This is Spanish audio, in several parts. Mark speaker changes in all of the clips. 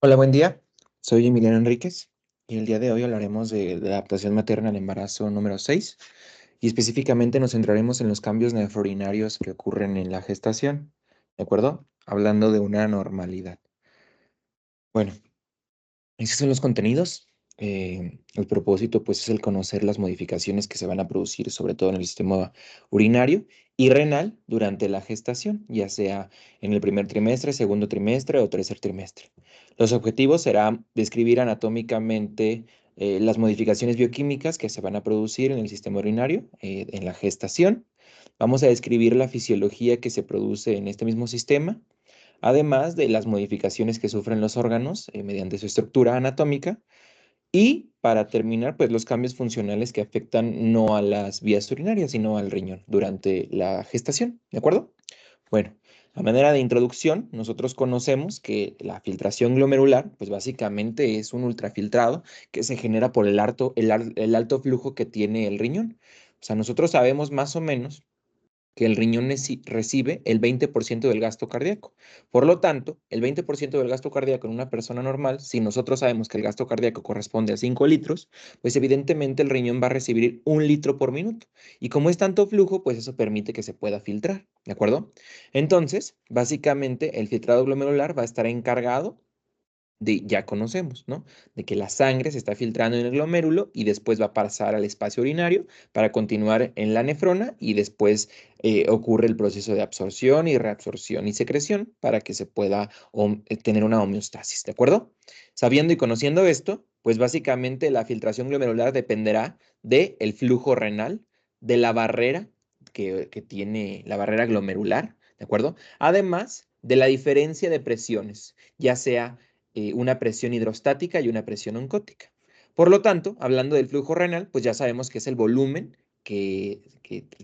Speaker 1: Hola, buen día. Soy Emiliano Enríquez y el día de hoy hablaremos de la adaptación materna al embarazo número 6 y específicamente nos centraremos en los cambios nefrourinarios que ocurren en la gestación, ¿de acuerdo? Hablando de una normalidad. Bueno, esos son los contenidos. El propósito, pues, es el conocer las modificaciones que se van a producir, sobre todo en el sistema urinario y renal durante la gestación, ya sea en el primer trimestre, segundo trimestre o tercer trimestre. Los objetivos serán describir anatómicamente las modificaciones bioquímicas que se van a producir en el sistema urinario en la gestación. Vamos a describir la fisiología que se produce en este mismo sistema, además de las modificaciones que sufren los órganos mediante su estructura anatómica y para terminar, pues los cambios funcionales que afectan no a las vías urinarias, sino al riñón durante la gestación, ¿de acuerdo? Bueno, a manera de introducción, nosotros conocemos que la filtración glomerular, pues básicamente es un ultrafiltrado que se genera por el alto flujo que tiene el riñón. O sea, nosotros sabemos más o menos que el riñón recibe el 20% del gasto cardíaco. Por lo tanto, el 20% del gasto cardíaco en una persona normal, si nosotros sabemos que el gasto cardíaco corresponde a 5 litros, pues evidentemente el riñón va a recibir 1 litro por minuto. Y como es tanto flujo, pues eso permite que se pueda filtrar, ¿de acuerdo? Entonces, básicamente, el filtrado glomerular va a estar encargado ya conocemos, ¿no? De que la sangre se está filtrando en el glomérulo y después va a pasar al espacio urinario para continuar en la nefrona y después ocurre el proceso de absorción y reabsorción y secreción para que se pueda tener una homeostasis, ¿de acuerdo? Sabiendo y conociendo esto, pues básicamente la filtración glomerular dependerá del flujo renal, de la barrera que tiene la barrera glomerular, ¿de acuerdo? Además de la diferencia de presiones, ya sea una presión hidrostática y una presión oncótica. Por lo tanto, hablando del flujo renal, pues ya sabemos que es el volumen que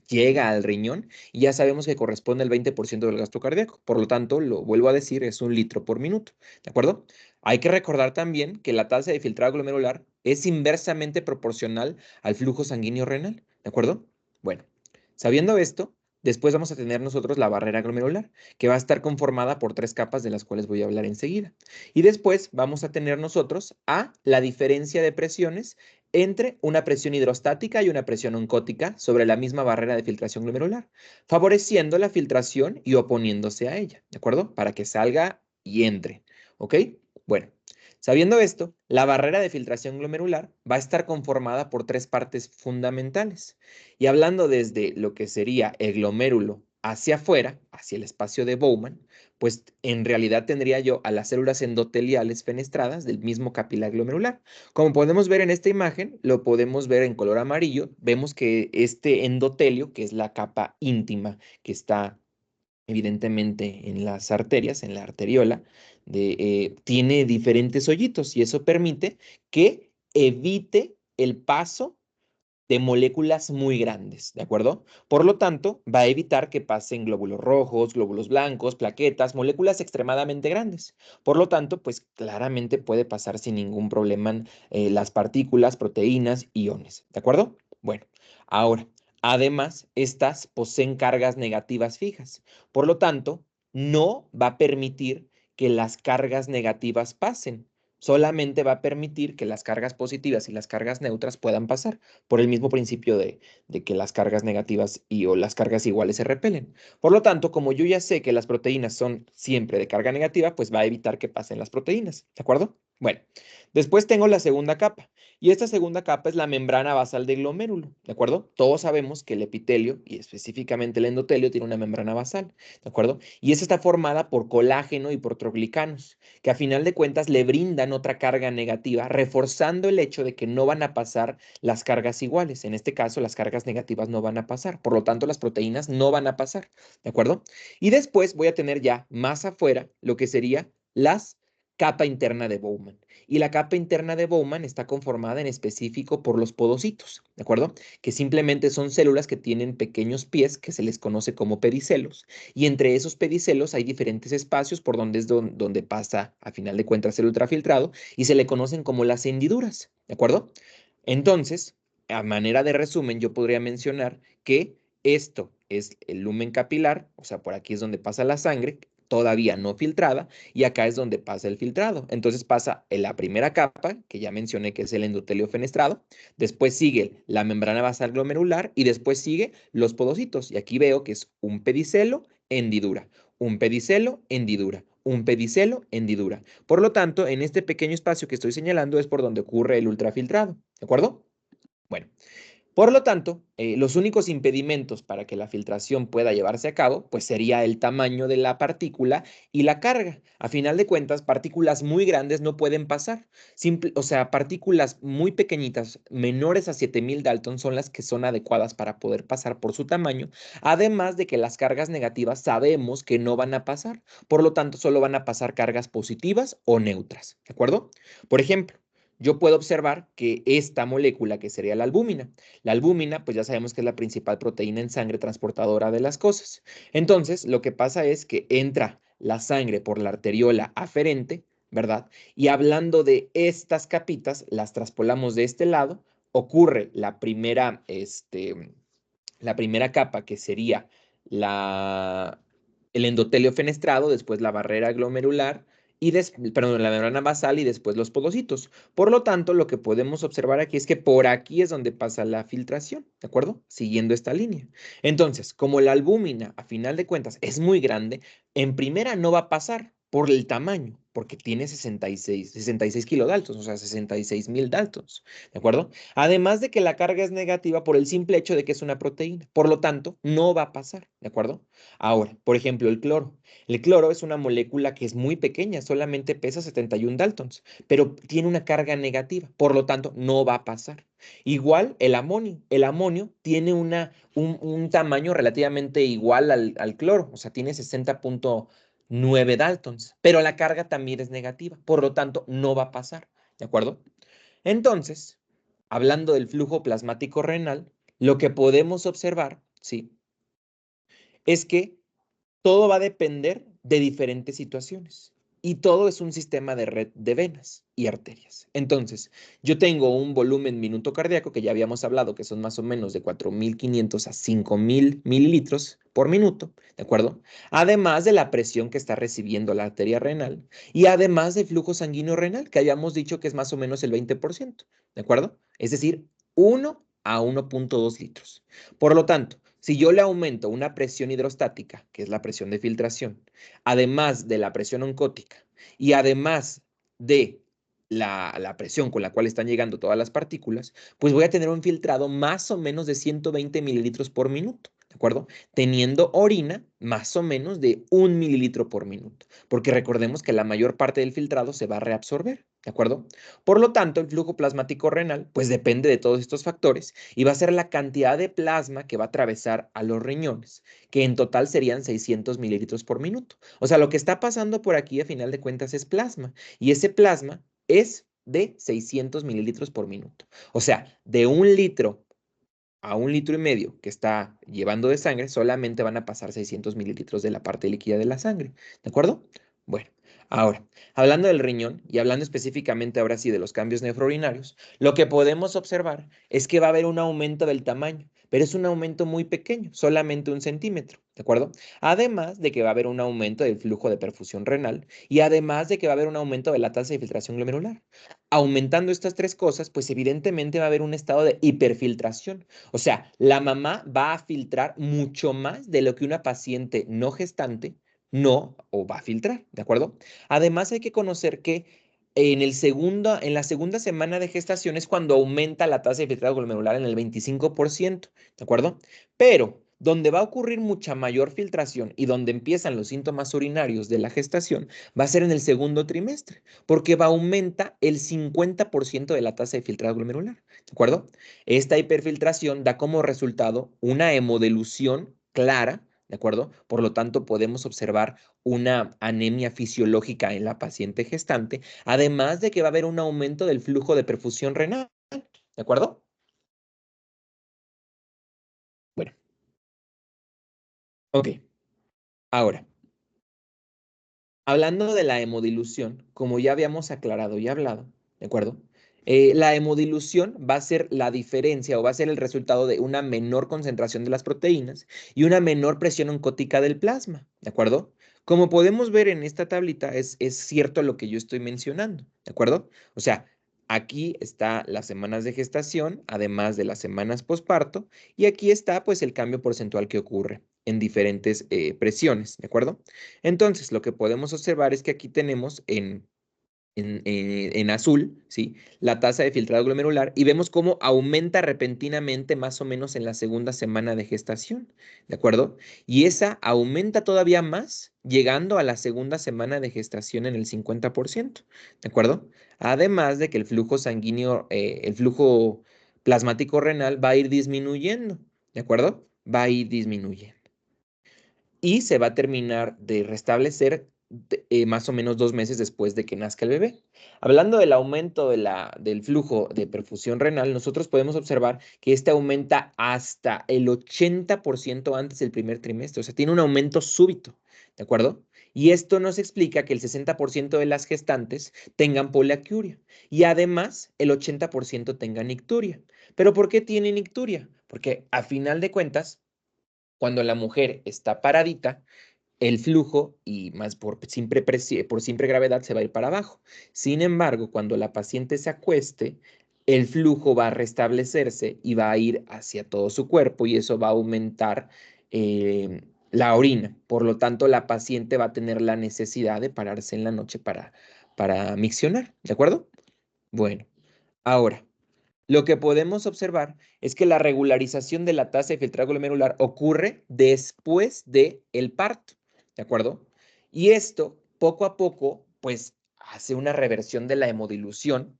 Speaker 1: llega al riñón y ya sabemos que corresponde al 20% del gasto cardíaco. Por lo tanto, lo vuelvo a decir, es 1 litro por minuto. ¿De acuerdo? Hay que recordar también que la tasa de filtrado glomerular es inversamente proporcional al flujo sanguíneo renal. ¿De acuerdo? Bueno, sabiendo esto, después vamos a tener nosotros la barrera glomerular, que va a estar conformada por 3 capas de las cuales voy a hablar enseguida. Y después vamos a tener nosotros a la diferencia de presiones entre una presión hidrostática y una presión oncótica sobre la misma barrera de filtración glomerular, favoreciendo la filtración y oponiéndose a ella, ¿de acuerdo? Para que salga y entre, ¿ok? Bueno, sabiendo esto, la barrera de filtración glomerular va a estar conformada por 3 partes fundamentales. Y hablando desde lo que sería el glomérulo hacia afuera, hacia el espacio de Bowman, pues en realidad tendría yo a las células endoteliales fenestradas del mismo capilar glomerular. Como podemos ver en esta imagen, lo podemos ver en color amarillo, vemos que este endotelio, que es la capa íntima que está evidentemente en las arterias, en la arteriola, tiene diferentes hoyitos y eso permite que evite el paso de moléculas muy grandes, ¿de acuerdo? Por lo tanto, va a evitar que pasen glóbulos rojos, glóbulos blancos, plaquetas, moléculas extremadamente grandes. Por lo tanto, pues claramente puede pasar sin ningún problema las partículas, proteínas, iones, ¿de acuerdo? Bueno, ahora, además, estas poseen cargas negativas fijas. Por lo tanto, no va a permitir que las cargas negativas pasen. Solamente va a permitir que las cargas positivas y las cargas neutras puedan pasar por el mismo principio de que las cargas negativas o las cargas iguales se repelen. Por lo tanto, como yo ya sé que las proteínas son siempre de carga negativa, pues va a evitar que pasen las proteínas, ¿de acuerdo? Bueno, después tengo la segunda capa. Y esta segunda capa es la membrana basal del glomérulo, ¿de acuerdo? Todos sabemos que el epitelio y específicamente el endotelio tiene una membrana basal, ¿de acuerdo? Y esta está formada por colágeno y por troglicanos, que a final de cuentas le brindan otra carga negativa, reforzando el hecho de que no van a pasar las cargas iguales. En este caso, las cargas negativas no van a pasar. Por lo tanto, las proteínas no van a pasar. ¿De acuerdo? Y después voy a tener ya más afuera lo que sería las capa interna de Bowman. Y la capa interna de Bowman está conformada en específico por los podocitos, ¿de acuerdo? Que simplemente son células que tienen pequeños pies que se les conoce como pedicelos. Y entre esos pedicelos hay diferentes espacios por donde es donde pasa, a final de cuentas, el ultrafiltrado y se le conocen como las hendiduras, ¿de acuerdo? Entonces, a manera de resumen, yo podría mencionar que esto es el lumen capilar, o sea, por aquí es donde pasa la sangre, todavía no filtrada y acá es donde pasa el filtrado. Entonces pasa en la primera capa, que ya mencioné que es el endotelio fenestrado, después sigue la membrana basal glomerular y después sigue los podocitos. Y aquí veo que es un pedicelo, hendidura, un pedicelo, hendidura, un pedicelo, hendidura. Por lo tanto, en este pequeño espacio que estoy señalando es por donde ocurre el ultrafiltrado, ¿de acuerdo? Bueno. Por lo tanto, los únicos impedimentos para que la filtración pueda llevarse a cabo, pues sería el tamaño de la partícula y la carga. A final de cuentas, partículas muy grandes no pueden pasar. O sea, partículas muy pequeñitas, menores a 7000 Dalton, son las que son adecuadas para poder pasar por su tamaño. Además de que las cargas negativas sabemos que no van a pasar. Por lo tanto, solo van a pasar cargas positivas o neutras. ¿De acuerdo? Por ejemplo, yo puedo observar que esta molécula, que sería la albúmina, pues ya sabemos que es la principal proteína en sangre transportadora de las cosas. Entonces, lo que pasa es que entra la sangre por la arteriola aferente, ¿verdad? Y hablando de estas capitas, las traspolamos de este lado, ocurre la primera capa, que sería la, el endotelio fenestrado, después la barrera glomerular, perdón, la membrana basal y después los podocitos. Por lo tanto, lo que podemos observar aquí es que por aquí es donde pasa la filtración, ¿de acuerdo? Siguiendo esta línea. Entonces, como la albúmina, a final de cuentas, es muy grande, en primera no va a pasar por el tamaño, porque tiene 66 kilodaltons, o sea, 66,000 daltons, ¿de acuerdo? Además de que la carga es negativa por el simple hecho de que es una proteína. Por lo tanto, no va a pasar, ¿de acuerdo? Ahora, por ejemplo, el cloro. El cloro es una molécula que es muy pequeña, solamente pesa 71 Daltons, pero tiene una carga negativa. Por lo tanto, no va a pasar. Igual el amonio. El amonio tiene un tamaño relativamente igual al cloro, o sea, tiene 60,9 Daltons, pero la carga también es negativa. Por lo tanto, no va a pasar, ¿de acuerdo? Entonces, hablando del flujo plasmático renal, lo que podemos observar, ¿sí? Es que todo va a depender de diferentes situaciones y todo es un sistema de red de venas y arterias. Entonces, yo tengo un volumen minuto cardíaco que ya habíamos hablado que son más o menos de 4,500 a 5,000 mililitros por minuto, ¿de acuerdo? Además de la presión que está recibiendo la arteria renal y además del flujo sanguíneo renal que habíamos dicho que es más o menos el 20%, ¿de acuerdo? Es decir, 1 a 1,2 litros. Por lo tanto, si yo le aumento una presión hidrostática, que es la presión de filtración, además de la presión oncótica y además de la presión con la cual están llegando todas las partículas, pues voy a tener un filtrado más o menos de 120 mililitros por minuto, ¿de acuerdo? Teniendo orina más o menos de 1 mililitro por minuto, porque recordemos que la mayor parte del filtrado se va a reabsorber, ¿de acuerdo? Por lo tanto, el flujo plasmático renal, pues depende de todos estos factores y va a ser la cantidad de plasma que va a atravesar a los riñones, que en total serían 600 mililitros por minuto. O sea, lo que está pasando por aquí a final de cuentas es plasma y ese plasma es de 600 mililitros por minuto. O sea, de 1 litro a 1,5 litros que está llevando de sangre, solamente van a pasar 600 mililitros de la parte líquida de la sangre. ¿De acuerdo? Bueno, ahora, hablando del riñón y hablando específicamente ahora sí de los cambios nefrourinarios, lo que podemos observar es que va a haber un aumento del tamaño, pero es un aumento muy pequeño, solamente 1 centímetro. ¿De acuerdo? Además de que va a haber un aumento del flujo de perfusión renal y además de que va a haber un aumento de la tasa de filtración glomerular. Aumentando estas tres cosas, pues evidentemente va a haber un estado de hiperfiltración. O sea, la mamá va a filtrar mucho más de lo que una paciente no gestante no o va a filtrar, ¿de acuerdo? Además hay que conocer que en la segunda semana de gestación es cuando aumenta la tasa de filtrado glomerular en el 25%, ¿de acuerdo? Pero donde va a ocurrir mucha mayor filtración y donde empiezan los síntomas urinarios de la gestación va a ser en el segundo trimestre, porque va a aumenta el 50% de la tasa de filtrado glomerular, ¿de acuerdo? Esta hiperfiltración da como resultado una hemodilución clara, ¿de acuerdo? Por lo tanto, podemos observar una anemia fisiológica en la paciente gestante, además de que va a haber un aumento del flujo de perfusión renal, ¿de acuerdo? Bueno, ok. Ahora, hablando de la hemodilución, como ya habíamos aclarado y hablado, ¿de acuerdo? La hemodilución va a ser la diferencia o va a ser el resultado de una menor concentración de las proteínas y una menor presión oncótica del plasma, ¿de acuerdo? Como podemos ver en esta tablita, es cierto lo que yo estoy mencionando, ¿de acuerdo? O sea, aquí está las semanas de gestación, además de las semanas posparto, y aquí está pues el cambio porcentual que ocurre en diferentes presiones, ¿de acuerdo? Entonces, lo que podemos observar es que aquí tenemos en azul, ¿sí? La tasa de filtrado glomerular y vemos cómo aumenta repentinamente más o menos en la segunda semana de gestación, ¿de acuerdo? Y esa aumenta todavía más llegando a la segunda semana de gestación en el 50%, ¿de acuerdo? Además de que el flujo sanguíneo, el flujo plasmático renal va a ir disminuyendo, ¿de acuerdo? Va a ir disminuyendo y se va a terminar de restablecer más o menos 2 meses después de que nazca el bebé. Hablando del aumento del flujo de perfusión renal, nosotros podemos observar que este aumenta hasta el 80% antes del primer trimestre, o sea, tiene un aumento súbito, ¿de acuerdo? Y esto nos explica que el 60% de las gestantes tengan poliacuria y además el 80% tengan nicturia. ¿Pero por qué tienen nicturia? Porque a final de cuentas, cuando la mujer está paradita, el flujo y más por simple gravedad se va a ir para abajo. Sin embargo, cuando la paciente se acueste, el flujo va a restablecerse y va a ir hacia todo su cuerpo y eso va a aumentar la orina. Por lo tanto, la paciente va a tener la necesidad de pararse en la noche para miccionar, ¿de acuerdo? Bueno, ahora. Lo que podemos observar es que la regularización de la tasa de filtrado glomerular ocurre después del parto, ¿de acuerdo? Y esto, poco a poco, pues hace una reversión de la hemodilución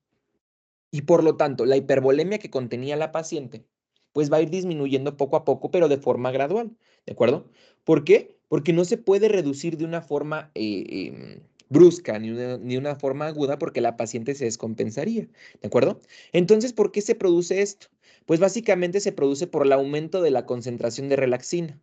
Speaker 1: y por lo tanto la hipervolemia que contenía la paciente, pues va a ir disminuyendo poco a poco, pero de forma gradual, ¿de acuerdo? ¿Por qué? Porque no se puede reducir de una forma brusca ni una forma aguda porque la paciente se descompensaría, ¿de acuerdo? Entonces, ¿por qué se produce esto? Pues básicamente se produce por el aumento de la concentración de relaxina.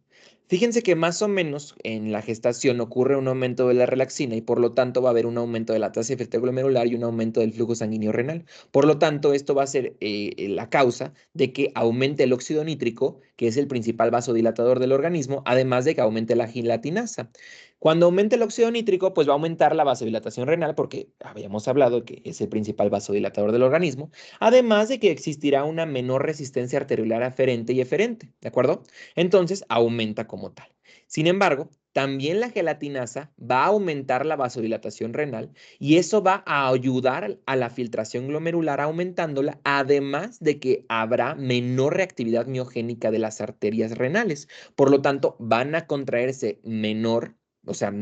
Speaker 1: Fíjense que más o menos en la gestación ocurre un aumento de la relaxina y por lo tanto va a haber un aumento de la tasa de efecto glomerular y un aumento del flujo sanguíneo renal. Por lo tanto, esto va a ser la causa de que aumente el óxido nítrico, que es el principal vasodilatador del organismo, además de que aumente la gelatinasa. Cuando aumente el óxido nítrico, pues va a aumentar la vasodilatación renal, porque habíamos hablado que es el principal vasodilatador del organismo, además de que existirá una menor resistencia arteriolar aferente y eferente, ¿de acuerdo? Entonces, aumenta como tal. Sin embargo, también la gelatinasa va a aumentar la vasodilatación renal y eso va a ayudar a la filtración glomerular aumentándola, además de que habrá menor reactividad miogénica de las arterias renales. Por lo tanto, van a contraerse menor, o sea,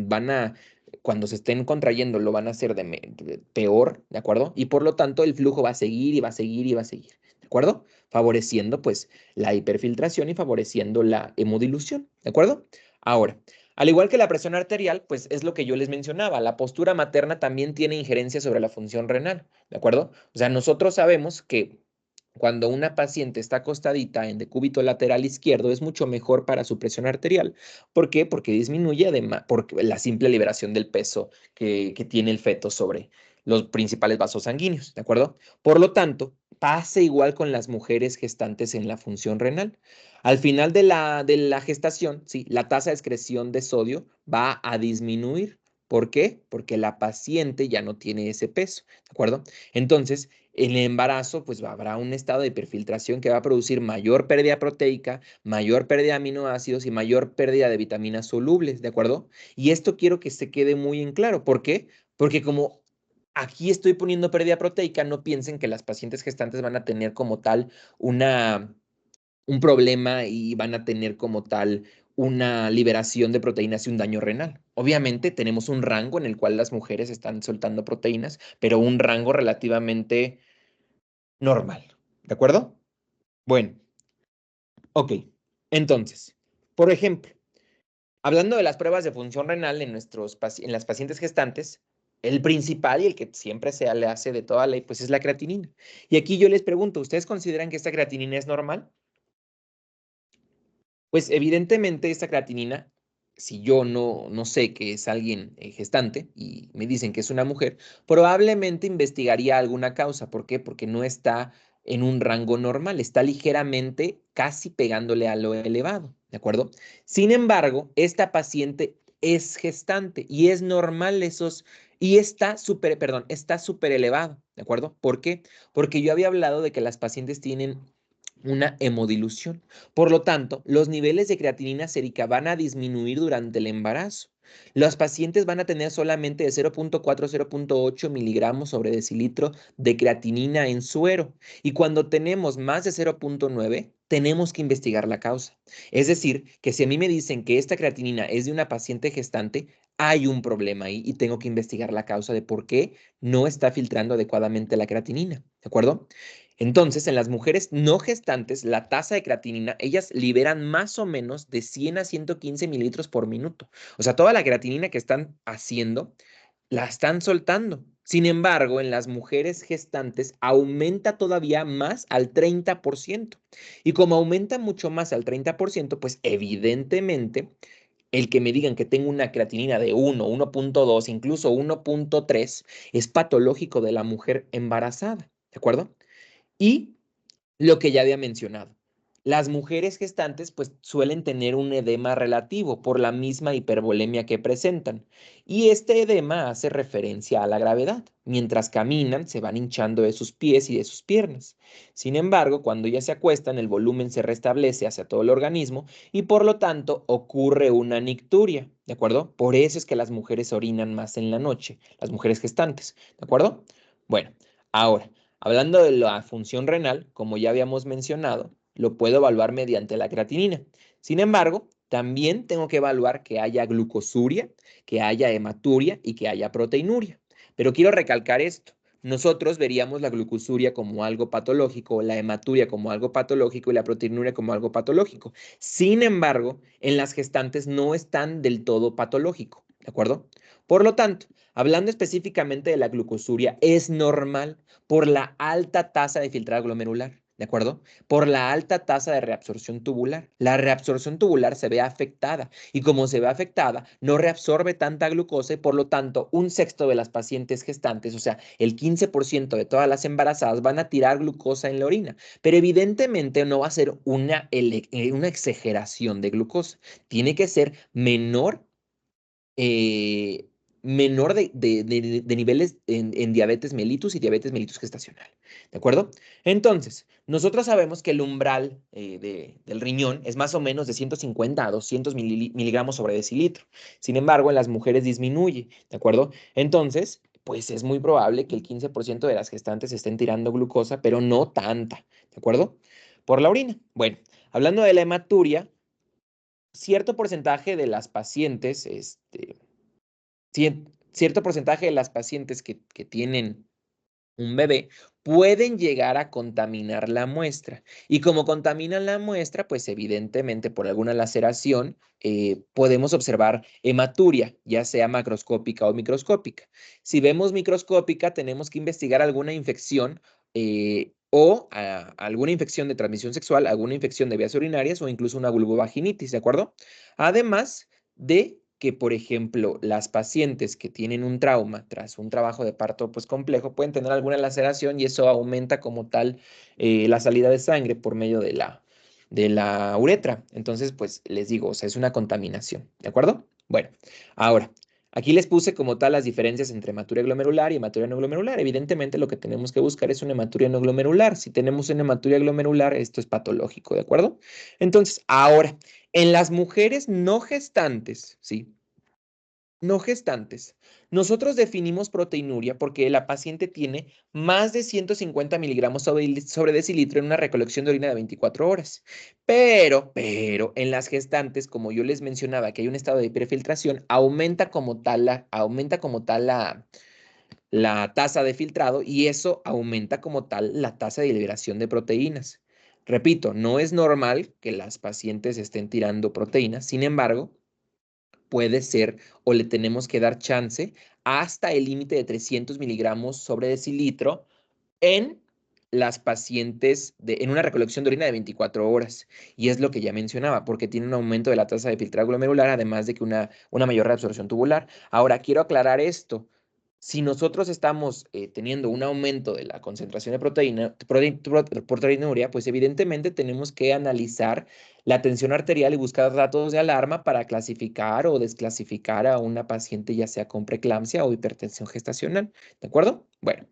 Speaker 1: cuando se estén contrayendo, lo van a hacer de peor, ¿de acuerdo? Y por lo tanto, el flujo va a seguir y va a seguir y va a seguir, ¿de acuerdo? Favoreciendo, pues, la hiperfiltración y favoreciendo la hemodilución, ¿de acuerdo? Ahora, al igual que la presión arterial, pues es lo que yo les mencionaba, la postura materna también tiene injerencia sobre la función renal, ¿de acuerdo? O sea, nosotros sabemos que cuando una paciente está acostadita en decúbito lateral izquierdo es mucho mejor para su presión arterial. ¿Por qué? Porque disminuye además por la simple liberación del peso que tiene el feto sobre los principales vasos sanguíneos, ¿de acuerdo? Por lo tanto, pasa igual con las mujeres gestantes en la función renal. Al final de la gestación, sí, la tasa de excreción de sodio va a disminuir. ¿Por qué? Porque la paciente ya no tiene ese peso, ¿de acuerdo? Entonces, en el embarazo, pues habrá un estado de hiperfiltración que va a producir mayor pérdida proteica, mayor pérdida de aminoácidos y mayor pérdida de vitaminas solubles, ¿de acuerdo? Y esto quiero que se quede muy en claro. ¿Por qué? Porque como aquí estoy poniendo pérdida proteica, no piensen que las pacientes gestantes van a tener como tal una un problema y van a tener como tal una liberación de proteínas y un daño renal. Obviamente tenemos un rango en el cual las mujeres están soltando proteínas, pero un rango relativamente normal. ¿De acuerdo? Bueno, ok. Entonces, por ejemplo, hablando de las pruebas de función renal en las pacientes gestantes, el principal y el que siempre se le hace de toda ley, pues es la creatinina. Y aquí yo les pregunto, ¿ustedes consideran que esta creatinina es normal? Pues evidentemente esta creatinina si yo no sé que es alguien gestante y me dicen que es una mujer, probablemente investigaría alguna causa. ¿Por qué? Porque no está en un rango normal, está ligeramente casi pegándole a lo elevado, ¿de acuerdo? Sin embargo, esta paciente es gestante y es normal y está súper elevado, ¿de acuerdo? ¿Por qué? Porque yo había hablado de que las pacientes tienen una hemodilución. Por lo tanto, los niveles de creatinina sérica van a disminuir durante el embarazo. Los pacientes van a tener solamente de 0.4 a 0.8 miligramos sobre decilitro de creatinina en suero. Y cuando tenemos más de 0.9, tenemos que investigar la causa. Es decir, que si a mí me dicen que esta creatinina es de una paciente gestante, hay un problema ahí y tengo que investigar la causa de por qué no está filtrando adecuadamente la creatinina. ¿De acuerdo? Entonces, en las mujeres no gestantes, la tasa de creatinina, ellas liberan más o menos de 100 a 115 mililitros por minuto. O sea, toda la creatinina que están haciendo, la están soltando. Sin embargo, en las mujeres gestantes aumenta todavía más al 30%. Y como aumenta mucho más al 30%, pues evidentemente el que me digan que tengo una creatinina de 1, 1.2, incluso 1.3, es patológico de la mujer embarazada. ¿De acuerdo? Y lo que ya había mencionado, las mujeres gestantes pues suelen tener un edema relativo por la misma hipervolemia que presentan. Y este edema hace referencia a la gravedad. Mientras caminan, se van hinchando de sus pies y de sus piernas. Sin embargo, cuando ya se acuestan, el volumen se restablece hacia todo el organismo y por lo tanto ocurre una nicturia. ¿De acuerdo? Por eso es que las mujeres orinan más en la noche, las mujeres gestantes. ¿De acuerdo? Bueno, ahora. Hablando de la función renal, como ya habíamos mencionado, lo puedo evaluar mediante la creatinina. Sin embargo, también tengo que evaluar que haya glucosuria, que haya hematuria y que haya proteinuria. Pero quiero recalcar esto. Nosotros veríamos la glucosuria como algo patológico, la hematuria como algo patológico y la proteinuria como algo patológico. Sin embargo, en las gestantes no están del todo patológico, ¿de acuerdo? Por lo tanto, hablando específicamente de la glucosuria, es normal por la alta tasa de filtrado glomerular, ¿de acuerdo? Por la alta tasa de reabsorción tubular. La reabsorción tubular se ve afectada y como se ve afectada, no reabsorbe tanta glucosa y por lo tanto un sexto de las pacientes gestantes, o sea, el 15% de todas las embarazadas van a tirar glucosa en la orina, pero evidentemente no va a ser una exageración de glucosa. Tiene que ser eh, menor de niveles en diabetes mellitus y diabetes mellitus gestacional. ¿De acuerdo? Entonces, nosotros sabemos que el umbral del riñón es más o menos de 150 a 200 miligramos sobre decilitro. Sin embargo, en las mujeres disminuye. ¿De acuerdo? Entonces, pues es muy probable que el 15% de las gestantes estén tirando glucosa, pero no tanta. ¿De acuerdo? Por la orina. Bueno, hablando de la hematuria, cierto porcentaje de las pacientes, cierto porcentaje de las pacientes que tienen un bebé pueden llegar a contaminar la muestra. Y como contaminan la muestra, pues evidentemente por alguna laceración podemos observar hematuria, ya sea macroscópica o microscópica. Si vemos microscópica, tenemos que investigar alguna infección alguna infección de transmisión sexual, alguna infección de vías urinarias o incluso una vulvovaginitis, ¿de acuerdo? Además de que, por ejemplo, las pacientes que tienen un trauma tras un trabajo de parto pues complejo pueden tener alguna laceración y eso aumenta como tal la salida de sangre por medio de la uretra. Entonces, pues les digo, o sea, es una contaminación, ¿de acuerdo? Bueno, ahora, aquí les puse como tal las diferencias entre hematuria glomerular y hematuria no glomerular. Evidentemente, lo que tenemos que buscar es una hematuria no glomerular. Si tenemos una hematuria glomerular, esto es patológico, ¿de acuerdo? Entonces, ahora, en las mujeres no gestantes, ¿sí? No gestantes. Nosotros definimos proteinuria porque la paciente tiene más de 150 miligramos sobre decilitro en una recolección de orina de 24 horas. Pero, en las gestantes, como yo les mencionaba, que hay un estado de hiperfiltración, aumenta como tal la tasa de filtrado y eso aumenta como tal la tasa de liberación de proteínas. Repito, no es normal que las pacientes estén tirando proteínas, sin embargo, puede ser o le tenemos que dar chance hasta el límite de 300 miligramos sobre decilitro en las pacientes en una recolección de orina de 24 horas. Y es lo que ya mencionaba, porque tiene un aumento de la tasa de filtrado glomerular, además de que una mayor reabsorción tubular. Ahora, quiero aclarar esto. Si nosotros estamos teniendo un aumento de la concentración de proteinuria, pues evidentemente tenemos que analizar la tensión arterial y buscar datos de alarma para clasificar o desclasificar a una paciente, ya sea con preeclampsia o hipertensión gestacional. ¿De acuerdo? Bueno,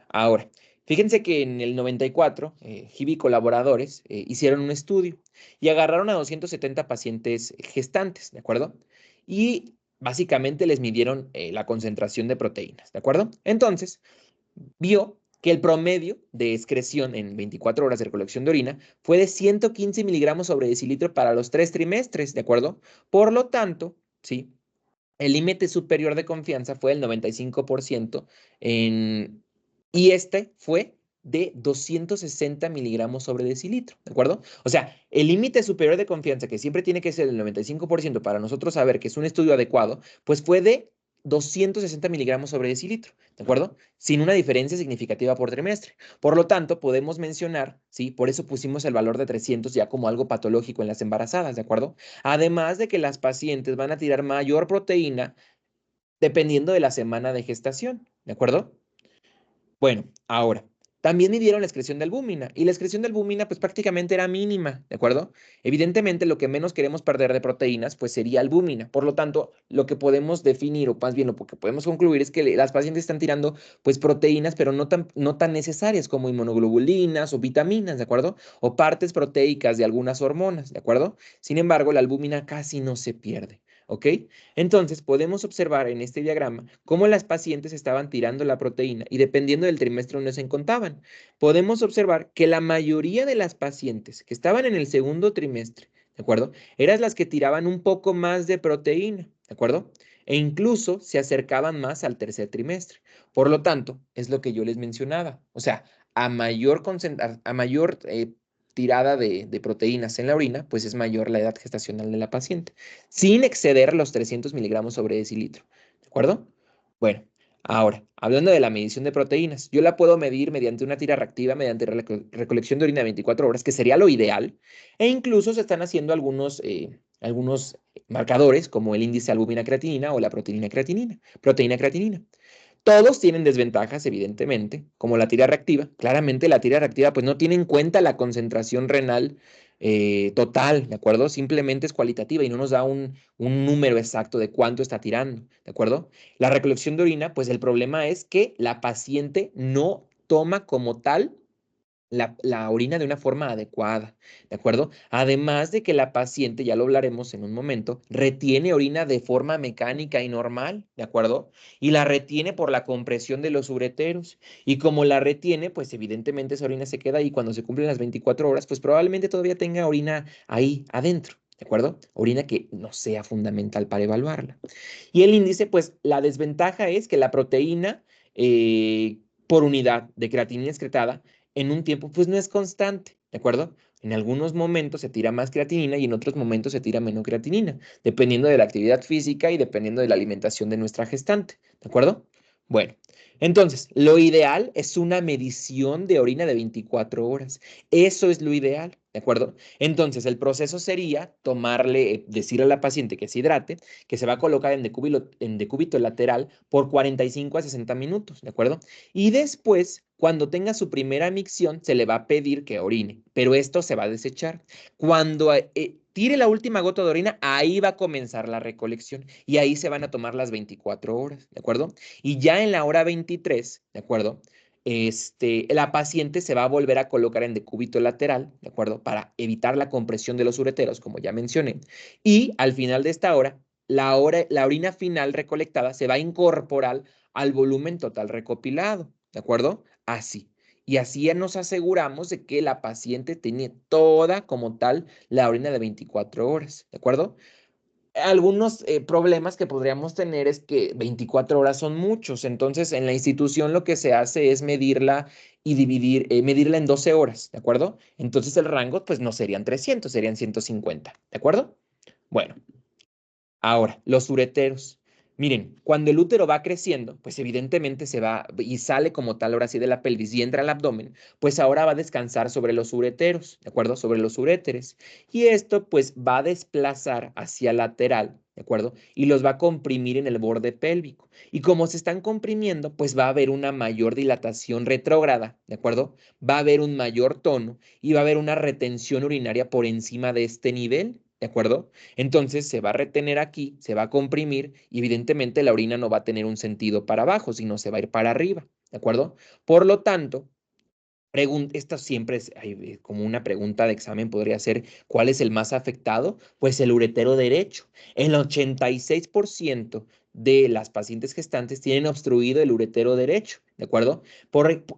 Speaker 1: ahora, fíjense que en el 94, Gibi y colaboradores hicieron un estudio y agarraron a 270 pacientes gestantes, ¿de acuerdo? Y básicamente les midieron la concentración de proteínas, ¿de acuerdo? Entonces, vio que el promedio de excreción en 24 horas de recolección de orina fue de 115 miligramos sobre decilitro para los 3 trimestres, ¿de acuerdo? Por lo tanto, ¿sí? El límite superior de confianza fue el 95% y este fue de 260 miligramos sobre decilitro, ¿de acuerdo? O sea, el límite superior de confianza, que siempre tiene que ser el 95% para nosotros saber que es un estudio adecuado, pues fue de 260 miligramos sobre decilitro, ¿de acuerdo? Sin una diferencia significativa por trimestre. Por lo tanto, podemos mencionar, ¿sí? Por eso pusimos el valor de 300 ya como algo patológico en las embarazadas, ¿de acuerdo? Además de que las pacientes van a tirar mayor proteína dependiendo de la semana de gestación, ¿de acuerdo? Bueno, ahora, también midieron la excreción de albúmina y la excreción de albúmina pues prácticamente era mínima, ¿de acuerdo? Evidentemente lo que menos queremos perder de proteínas pues sería albúmina, por lo tanto lo que podemos definir o más bien lo que podemos concluir es que las pacientes están tirando pues proteínas pero no tan necesarias como inmunoglobulinas o vitaminas, ¿de acuerdo? O partes proteicas de algunas hormonas, ¿de acuerdo? Sin embargo, la albúmina casi no se pierde. ¿Ok? Entonces, podemos observar en este diagrama cómo las pacientes estaban tirando la proteína y dependiendo del trimestre donde se encontraban. Podemos observar que la mayoría de las pacientes que estaban en el segundo trimestre, ¿de acuerdo? Eran las que tiraban un poco más de proteína, ¿de acuerdo? E incluso se acercaban más al tercer trimestre. Por lo tanto, es lo que yo les mencionaba. O sea, a mayor tirada de proteínas en la orina, pues es mayor la edad gestacional de la paciente sin exceder los 300 miligramos sobre decilitro. ¿De acuerdo? Bueno, ahora, hablando de la medición de proteínas, yo la puedo medir mediante una tira reactiva, mediante recolección de orina de 24 horas, que sería lo ideal, e incluso se están haciendo algunos marcadores, como el índice albúmina-creatinina o la proteína-creatinina. Todos tienen desventajas, evidentemente, como la tira reactiva. Claramente la tira reactiva pues no tiene en cuenta la concentración renal total, ¿de acuerdo? Simplemente es cualitativa y no nos da un número exacto de cuánto está tirando, ¿de acuerdo? La recolección de orina, pues el problema es que la paciente no toma como tal la orina de una forma adecuada, ¿de acuerdo? Además de que la paciente, ya lo hablaremos en un momento, retiene orina de forma mecánica y normal, ¿de acuerdo? Y la retiene por la compresión de los ureteros. Y como la retiene, pues evidentemente esa orina se queda ahí cuando se cumplen las 24 horas, pues probablemente todavía tenga orina ahí adentro. ¿De acuerdo? Orina que no sea fundamental para evaluarla. Y el índice, pues la desventaja es que la proteína por unidad de creatinina excretada en un tiempo, pues no es constante, ¿de acuerdo? En algunos momentos se tira más creatinina y en otros momentos se tira menos creatinina, dependiendo de la actividad física y dependiendo de la alimentación de nuestra gestante, ¿de acuerdo? Bueno, entonces, lo ideal es una medición de orina de 24 horas. Eso es lo ideal, ¿de acuerdo? Entonces, el proceso sería decirle a la paciente que se hidrate, que se va a colocar en decúbito lateral por 45 a 60 minutos, ¿de acuerdo? Y después, cuando tenga su primera micción, se le va a pedir que orine, pero esto se va a desechar. Cuando tire la última gota de orina, ahí va a comenzar la recolección y ahí se van a tomar las 24 horas, ¿de acuerdo? Y ya en la hora 23, ¿de acuerdo? La paciente se va a volver a colocar en decúbito lateral, ¿de acuerdo? Para evitar la compresión de los ureteros, como ya mencioné. Y al final de esta hora, la orina final recolectada se va a incorporar al volumen total recopilado, ¿de acuerdo? Así. Y así ya nos aseguramos de que la paciente tiene toda como tal la orina de 24 horas, ¿de acuerdo? Algunos problemas que podríamos tener es que 24 horas son muchos, entonces en la institución lo que se hace es medirla y medirla en 12 horas, ¿de acuerdo? Entonces el rango pues no serían 300, serían 150, ¿de acuerdo? Bueno, ahora, los ureteros. Miren, cuando el útero va creciendo, pues evidentemente se va y sale como tal ahora sí de la pelvis y entra al abdomen, pues ahora va a descansar sobre los ureteros, ¿de acuerdo? Sobre los uréteres. Y esto pues va a desplazar hacia lateral, ¿de acuerdo? Y los va a comprimir en el borde pélvico. Y como se están comprimiendo, pues va a haber una mayor dilatación retrógrada, ¿de acuerdo? Va a haber un mayor tono y va a haber una retención urinaria por encima de este nivel, ¿de acuerdo? Entonces se va a retener aquí, se va a comprimir y evidentemente la orina no va a tener un sentido para abajo, sino se va a ir para arriba, ¿de acuerdo? Por lo tanto, esto siempre es como una pregunta de examen, podría ser, ¿cuál es el más afectado? Pues el uretero derecho. El 86% de las pacientes gestantes tienen obstruido el uretero derecho, ¿de acuerdo?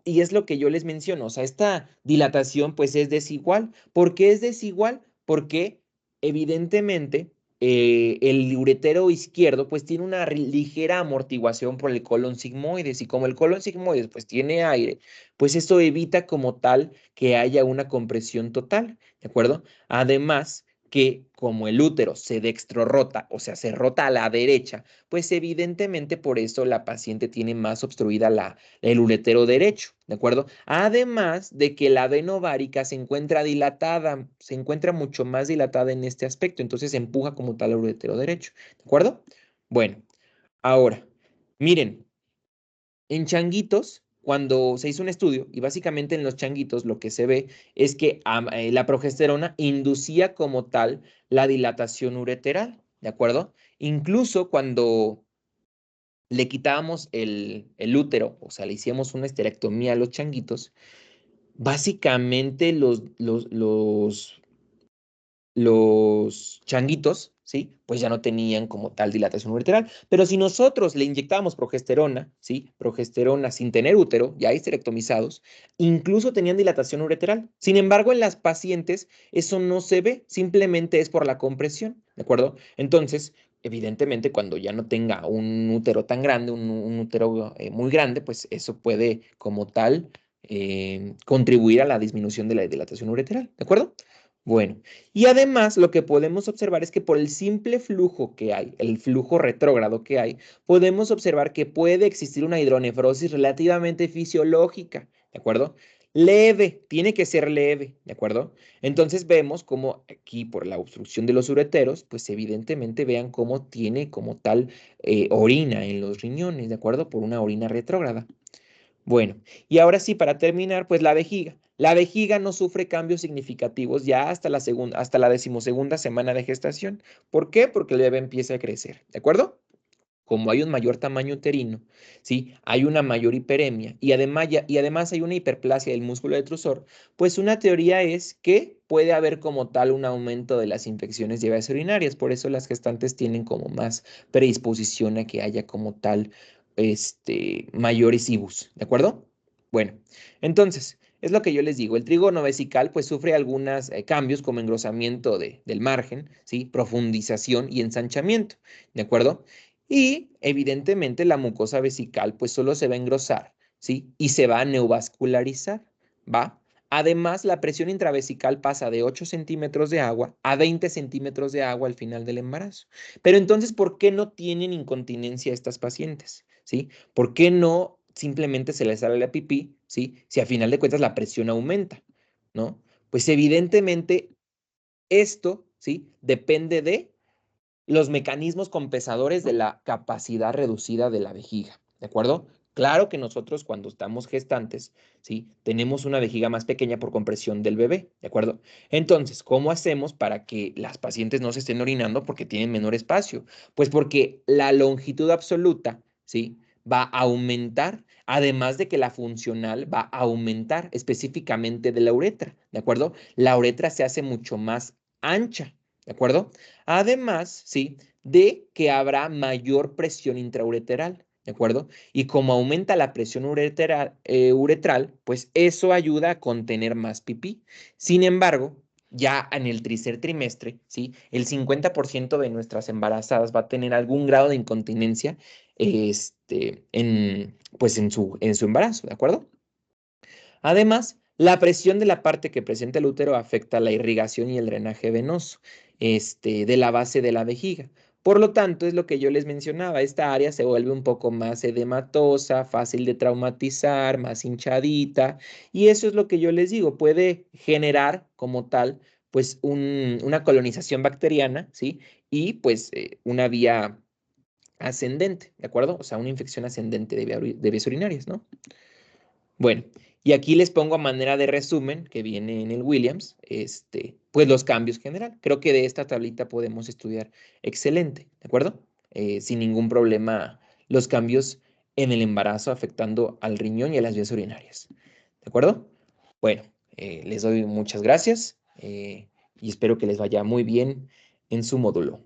Speaker 1: Y es lo que yo les menciono, o sea, esta dilatación pues es desigual. ¿Por qué es desigual? Porque evidentemente el uretero izquierdo pues tiene una ligera amortiguación por el colon sigmoides y como el colon sigmoides pues tiene aire, pues esto evita como tal que haya una compresión total, ¿de acuerdo? Además que como el útero se dextrorota, o sea, se rota a la derecha, pues evidentemente por eso la paciente tiene más obstruida el uretero derecho, ¿de acuerdo? Además de que la vena ovárica se encuentra dilatada, se encuentra mucho más dilatada en este aspecto, entonces empuja como tal al uretero derecho, ¿de acuerdo? Bueno, ahora, miren, en changuitos, cuando se hizo un estudio, y básicamente en los changuitos lo que se ve es que la progesterona inducía como tal la dilatación ureteral, ¿de acuerdo? Incluso cuando le quitábamos el útero, o sea, le hicimos una esterectomía a los changuitos, básicamente los changuitos, ¿sí? Pues ya no tenían como tal dilatación ureteral. Pero si nosotros le inyectábamos progesterona, ¿sí? Progesterona sin tener útero, ya histerectomizados, incluso tenían dilatación ureteral. Sin embargo, en las pacientes eso no se ve, simplemente es por la compresión, ¿de acuerdo? Entonces, evidentemente, cuando ya no tenga un útero tan grande, un útero muy grande, pues eso puede como tal contribuir a la disminución de la dilatación ureteral, ¿de acuerdo? Bueno, y además lo que podemos observar es que por el simple flujo que hay, el flujo retrógrado que hay, podemos observar que puede existir una hidronefrosis relativamente fisiológica, ¿de acuerdo? Leve, tiene que ser leve, ¿de acuerdo? Entonces vemos como aquí por la obstrucción de los ureteros, pues evidentemente vean cómo tiene como tal orina en los riñones, ¿de acuerdo? Por una orina retrógrada. Bueno, y ahora sí, para terminar, pues la vejiga. La vejiga no sufre cambios significativos ya hasta la decimosegunda semana de gestación. ¿Por qué? Porque el bebé empieza a crecer, ¿de acuerdo? Como hay un mayor tamaño uterino, ¿sí? Hay una mayor hiperemia y además hay una hiperplasia del músculo detrusor, pues una teoría es que puede haber como tal un aumento de las infecciones de vías urinarias, por eso las gestantes tienen como más predisposición a que haya como tal mayores IBUs, ¿de acuerdo? Bueno, entonces, es lo que yo les digo, el trígono vesical pues sufre algunos cambios como engrosamiento del margen, ¿sí? Profundización y ensanchamiento, ¿de acuerdo? Y evidentemente la mucosa vesical pues solo se va a engrosar, ¿sí? Y se va a neovascularizar, ¿va? Además, la presión intravesical pasa de 8 centímetros de agua a 20 centímetros de agua al final del embarazo. Pero entonces, ¿por qué no tienen incontinencia estas pacientes? ¿Sí? ¿Por qué no simplemente se les sale la pipí? ¿Sí? Si a final de cuentas la presión aumenta, ¿no? Pues evidentemente esto, ¿sí? Depende de los mecanismos compensadores de la capacidad reducida de la vejiga, ¿de acuerdo? Claro que nosotros cuando estamos gestantes, ¿sí? Tenemos una vejiga más pequeña por compresión del bebé, ¿de acuerdo? Entonces, ¿cómo hacemos para que las pacientes no se estén orinando porque tienen menor espacio? Pues porque la longitud absoluta, ¿sí? Va a aumentar, además de que la funcional va a aumentar específicamente de la uretra, ¿de acuerdo? La uretra se hace mucho más ancha, ¿de acuerdo? Además, sí, de que habrá mayor presión intraureteral, ¿de acuerdo? Y como aumenta la presión uretral, pues eso ayuda a contener más pipí. Sin embargo, ya en el tercer trimestre, ¿sí? El 50% de nuestras embarazadas va a tener algún grado de incontinencia, pues en su embarazo, ¿de acuerdo? Además, la presión de la parte que presenta el útero afecta la irrigación y el drenaje venoso, de la base de la vejiga. Por lo tanto, es lo que yo les mencionaba, esta área se vuelve un poco más edematosa, fácil de traumatizar, más hinchadita, y eso es lo que yo les digo, puede generar como tal, pues una colonización bacteriana, ¿sí? Y pues una vía ascendente, ¿de acuerdo? O sea, una infección ascendente de vías urinarias, ¿no? Bueno, y aquí les pongo a manera de resumen, que viene en el Williams, pues los cambios general. Creo que de esta tablita podemos estudiar excelente, ¿de acuerdo? Sin ningún problema los cambios en el embarazo afectando al riñón y a las vías urinarias, ¿de acuerdo? Bueno, les doy muchas gracias y espero que les vaya muy bien en su módulo.